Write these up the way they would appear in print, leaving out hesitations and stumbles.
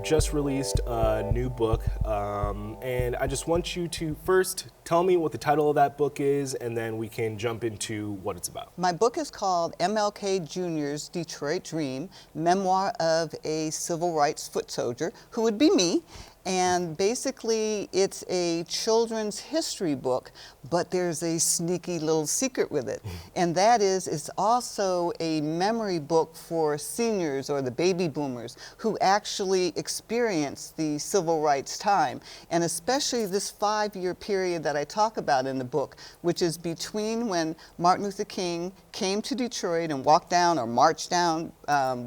just released a new book, and I just want you to first tell me what the title of that book is, and then we can jump into what it's about. My book is called MLK Jr.'s Detroit Dream, Memoir of a Civil Rights Foot Soldier, who would be me. And basically, it's a children's history book, but there's a sneaky little secret with it. And that is, it's also a memory book for seniors or the baby boomers who actually experienced the civil rights time. And especially this 5-year period that I talk about in the book, which is between when Martin Luther King came to Detroit and walked down or marched down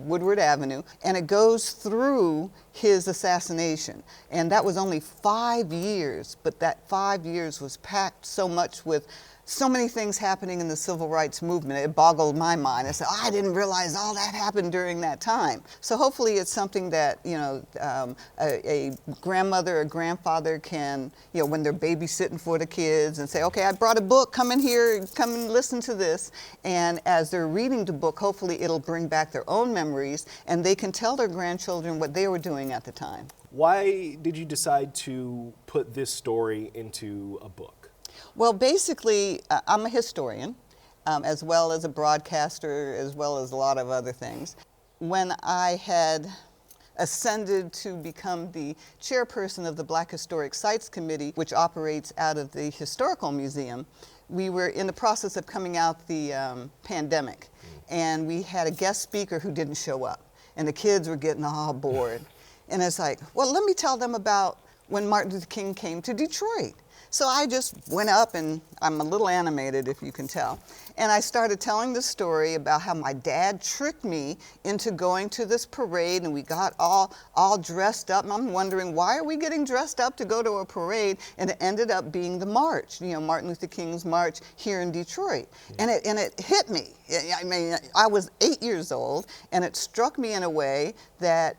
Woodward Avenue, and it goes through his assassination. And that was only 5 years, but that 5 years was packed so much with so many things happening in the civil rights movement. It boggled my mind. I said, oh, I didn't realize all that happened during that time. So hopefully it's something that, a grandmother or grandfather can, when they're babysitting for the kids and say, okay, I brought a book, come in here, come and listen to this. And as they're reading the book, hopefully it'll bring back their own memories and they can tell their grandchildren what they were doing at the time. Why did you decide to put this story into a book? Well, basically, I'm a historian, as well as a broadcaster, as well as a lot of other things. When I had ascended to become the chairperson of the Black Historic Sites Committee, which operates out of the Historical Museum, we were in the process of coming out the pandemic, and we had a guest speaker who didn't show up, and the kids were getting all bored. And it's like, well, let me tell them about when Martin Luther King came to Detroit. So I just went up, and I'm a little animated, if you can tell, and I started telling the story about how my dad tricked me into going to this parade, and we got all dressed up, and I'm wondering, why are we getting dressed up to go to a parade? And it ended up being the march, Martin Luther King's march here in Detroit. And it hit me. I mean, I was 8 years old, and it struck me in a way that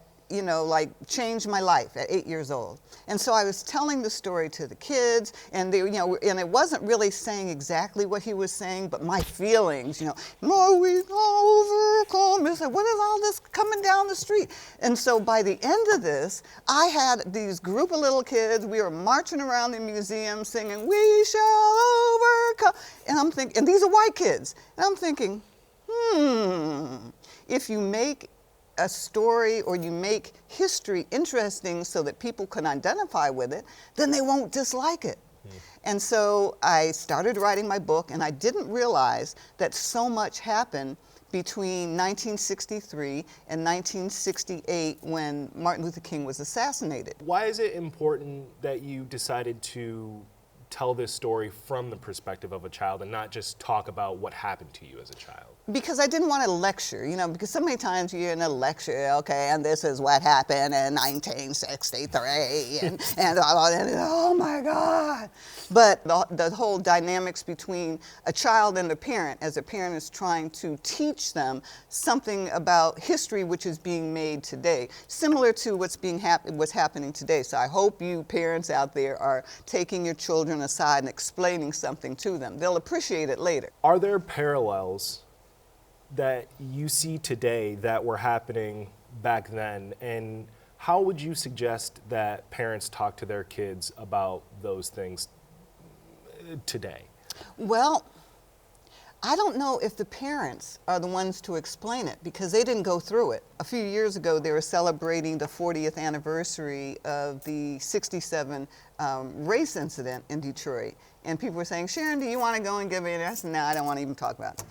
changed my life at 8 years old. And so I was telling the story to the kids, and they, and it wasn't really saying exactly what he was saying, but my feelings, no, we overcome. It's like, what is all this coming down the street? And so by the end of this, I had these group of little kids, we were marching around the museum singing, we shall overcome. And I'm thinking, and these are white kids, and I'm thinking, if you make a story or you make history interesting so that people can identify with it, then they won't dislike it. And so I started writing my book, and I didn't realize that so much happened between 1963 and 1968 when Martin Luther King was assassinated. Why is it important that you decided to tell this story from the perspective of a child and not just talk about what happened to you as a child? Because I didn't want to lecture, because so many times you're in a lecture, okay, and this is what happened in 1963, and oh my God. But the whole dynamics between a child and a parent, as a parent is trying to teach them something about history which is being made today, similar to what's happening today. So I hope you parents out there are taking your children aside and explaining something to them. They'll appreciate it later. Are there parallels that you see today that were happening back then, and how would you suggest that parents talk to their kids about those things today? Well, I don't know if the parents are the ones to explain it because they didn't go through it. A few years ago, they were celebrating the 40th anniversary of the '67 race incident in Detroit. And people were saying, Sharon, do you want to go and give it? I said, no, I don't want to even talk about it.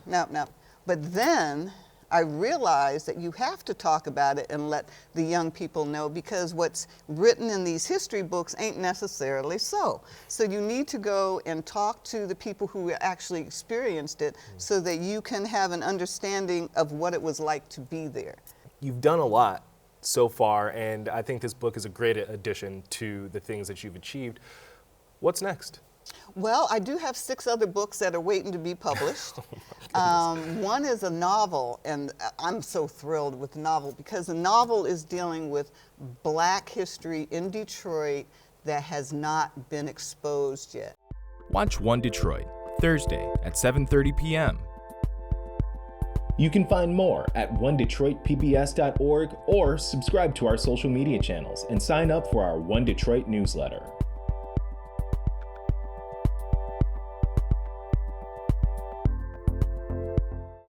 No. But then I realized that you have to talk about it and let the young people know, because what's written in these history books ain't necessarily so. So you need to go and talk to the people who actually experienced it so that you can have an understanding of what it was like to be there. You've done a lot so far, and I think this book is a great addition to the things that you've achieved. What's next? Well, I do have 6 other books that are waiting to be published. One is a novel, and I'm so thrilled with the novel because the novel is dealing with Black history in Detroit that has not been exposed yet. Watch One Detroit, Thursday at 7:30 p.m. You can find more at onedetroitpbs.org or subscribe to our social media channels and sign up for our One Detroit newsletter.